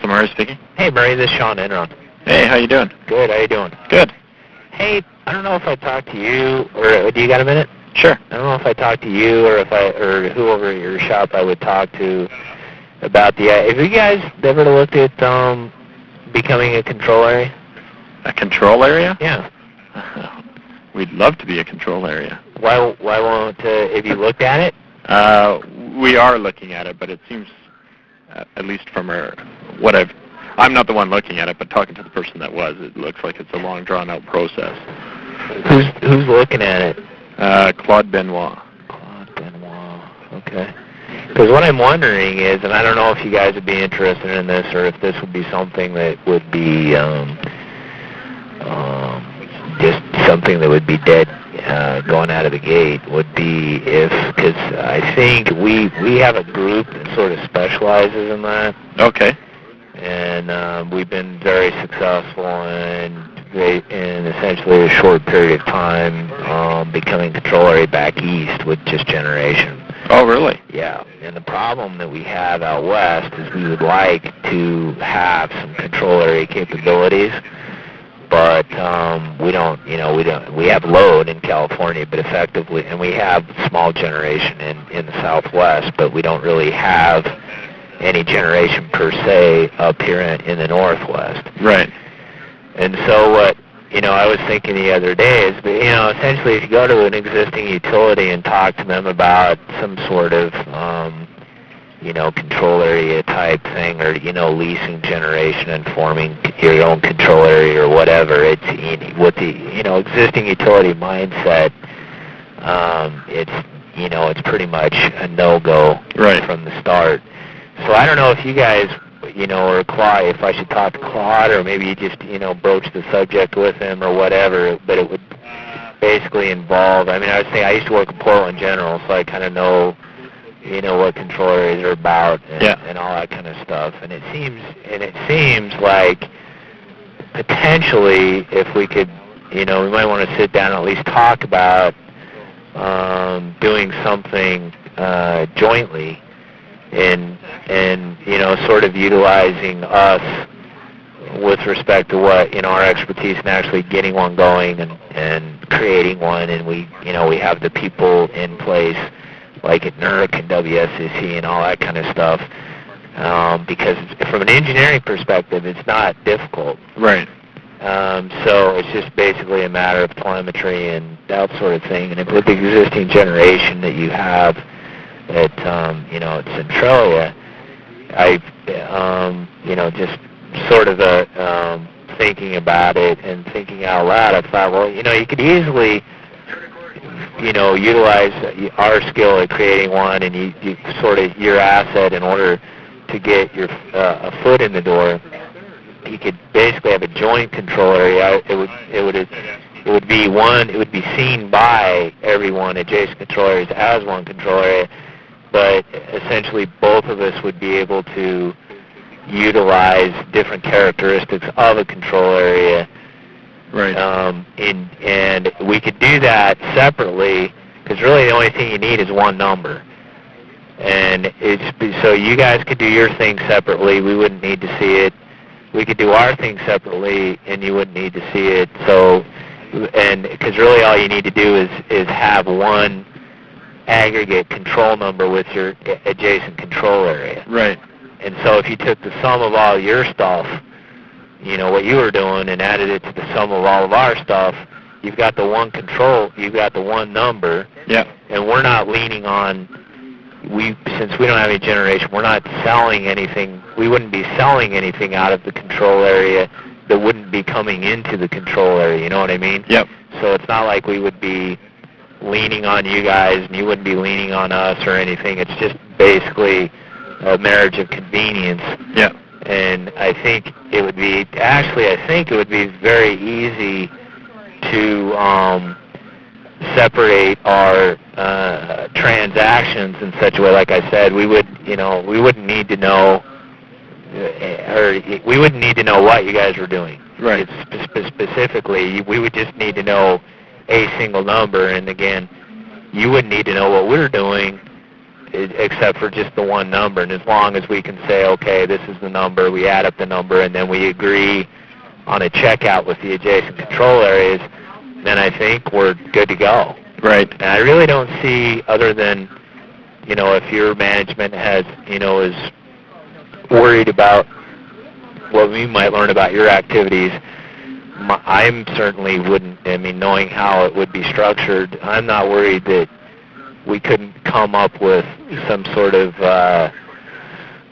Delta Murray speaking. Hey, Murray, this is Sean Enron. Hey, how you doing? Good, how you doing? Good. Hey, I don't know if I talked to you, or do you got a minute? Sure. I don't know if I talked to you or who over at your shop I would talk to about have you guys ever looked at becoming a control area? A control area? Yeah. We'd love to be a control area. Why won't, have you looked at it? We are looking at it, but it seems, at least from I'm not the one looking at it, but talking to the person that was, it looks like it's a long, drawn-out process. Who's looking at it? Claude Benoit. Claude Benoit, okay. Because what I'm wondering is, and I don't know if you guys would be interested in this, or if this would be something that would be just something that would be dead going out of the gate, would be because I think we have a group that sort of specializes in that. Okay. And we've been very successful in essentially a short period of time becoming control area back east with just generation. Oh, really? Yeah. And the problem that we have out west is we would like to have some control area capabilities, but we have load in California, but effectively, and we have small generation in the Southwest, but we don't really have any generation per se up here in the Northwest. Right. And so what, I was thinking the other day is, essentially if you go to an existing utility and talk to them about some sort of, control area type thing, or, leasing generation and forming your own control area or whatever, it's, with the, existing utility mindset, it's pretty much a no-go from the start. So I don't know if you guys, or Claude, if I should talk to Claude, or maybe you just, broach the subject with him or whatever, but it would basically involve, I was saying I used to work in Portland General, so I kind of know, what control areas are about and all that kind of stuff. And it seems like potentially if we could, we might want to sit down and at least talk about doing something jointly and sort of utilizing us with respect to what, our expertise in actually getting one going and creating one, and we have the people in place like at NERC and WSCC and all that kind of stuff, because from an engineering perspective, it's not difficult. Right. So it's just basically a matter of telemetry and that sort of thing, and with the existing generation that you have at at Centralia, I've just sort of thinking about it and thinking out loud, I thought, well, you could easily utilize our skill at creating one, and you sort of your asset in order to get your a foot in the door. You could basically have a joint control area. It would be one. It would be seen by everyone adjacent control areas as one control area, but essentially both of us would be able to utilize different characteristics of a control area. Right. And we could do that separately, because really the only thing you need is one number. And so you guys could do your thing separately. We wouldn't need to see it. We could do our thing separately, and you wouldn't need to see it. So, and because really all you need to do is have one aggregate control number with your adjacent control area. Right. And so if you took the sum of all your stuff, what you were doing, and added it to the sum of all of our stuff, you've got the one control, you've got the one number. Yeah. And we're not leaning on, since we don't have any generation, we're not selling anything, we wouldn't be selling anything out of the control area that wouldn't be coming into the control area, you know what I mean? Yep. So it's not like we would be leaning on you guys and you wouldn't be leaning on us or anything. It's just basically a marriage of convenience. Yeah. And I think it would be very easy to separate our transactions in such a way. Like I said, we wouldn't need to know, or we wouldn't need to know what you guys were doing. Right. Specifically, we would just need to know a single number, and again, you wouldn't need to know what we're doing, except for just the one number. And as long as we can say, okay, this is the number, we add up the number, and then we agree on a checkout with the adjacent control areas, then I think we're good to go. Right. And I really don't see, other than, if your management has, is worried about what we might learn about your activities, I certainly wouldn't, knowing how it would be structured, I'm not worried that we couldn't come up with some sort of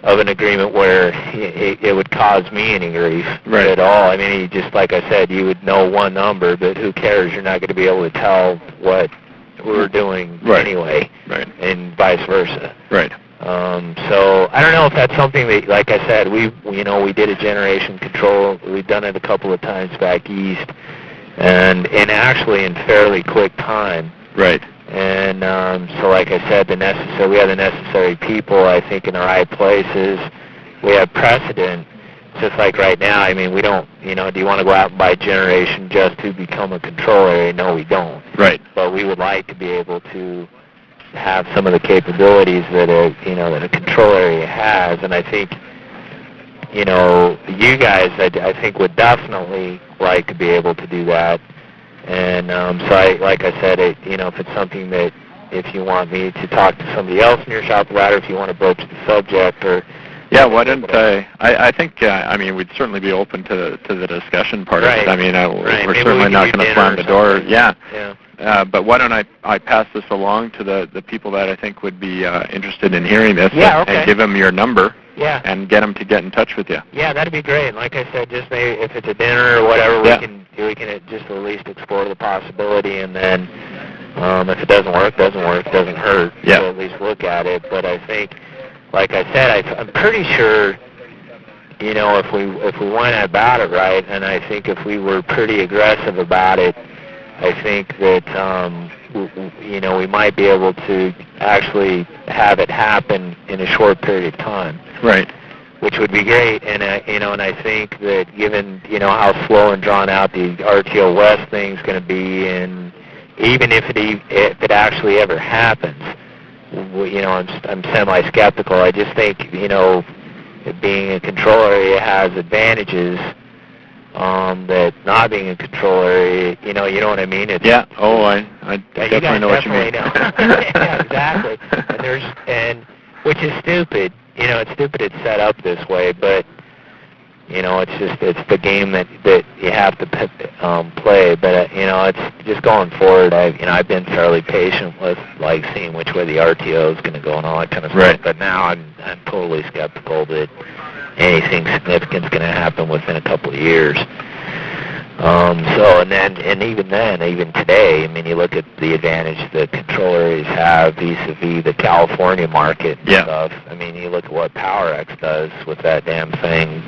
an agreement where it would cause me any grief at all. Just like I said, you would know one number, but who cares? You're not going to be able to tell what we're doing anyway, and vice versa. Right. So I don't know if that's something that, like I said, we did a generation control. We've done it a couple of times back east, and actually in fairly quick time. Right. And so, like I said, we have the necessary people, I think, in the right places. We have precedent. Just like right now, we don't, do you want to go out and buy generation just to become a control area? No, we don't. Right. But we would like to be able to have some of the capabilities that that a control area has. And I think, you guys, I think would definitely like to be able to do that. And so, like I said, if it's something that, if you want me to talk to somebody else in your shop about it, if you want to broach the subject, or why don't I think we'd certainly be open to the discussion part of it. We're certainly not going to slam the door. Yeah. But why don't I pass this along to the people that I think would be interested in hearing this, and give them your number. Yeah. And get them to get in touch with you. Yeah, that'd be great. Like I said, just maybe if it's a dinner or whatever, we can just at least explore the possibility, and then if it doesn't work, it doesn't hurt. Yeah. So at least look at it. But I think, like I said, I'm pretty sure, if we went about it right, and I think if we were pretty aggressive about it, I think that we might be able to actually have it happen in a short period of time. Right. Which would be great, and and I think that given how slow and drawn out the RTO West thing's going to be, and even if it actually ever happens, I'm semi-skeptical. I just think being a control area has advantages that not being a control area, you know what I mean? I definitely know what you mean. Yeah, exactly. And which is stupid. It's stupid it's set up this way, but it's the game that you have to play. But it's just going forward. I've been fairly patient with seeing which way the RTO is going to go and all that kind of stuff. But now I'm totally skeptical that anything significant is going to happen within a couple of years. Even today, you look at the advantage that control areas have vis-a-vis the California market and stuff. You look at what PowerX does with that damn thing,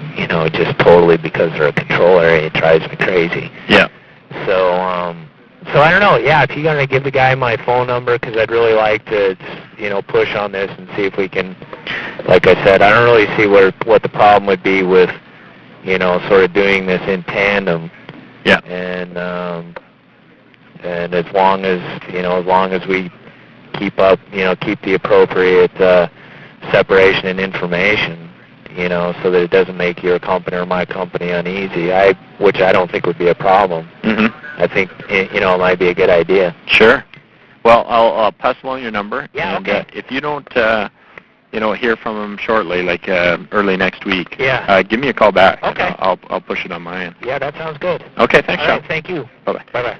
just totally because they're a control area, it drives me crazy. Yeah. So I don't know. Yeah, if you're going to give the guy my phone number, because I'd really like to, push on this and see if we can, like I said, I don't really see what the problem would be with, sort of doing this in tandem. Yeah. And as long as we keep the appropriate separation and information, so that it doesn't make your company or my company uneasy, which I don't think would be a problem. Mm-hmm. I think, it might be a good idea. Sure. Well, I'll pass along your number. Yeah, and, okay. If you don't, hear from him shortly, like early next week, give me a call back. Okay. I'll push it on my end. Yeah, that sounds good. Okay, thanks, All Sean. right, thank you. Bye-bye. Bye-bye.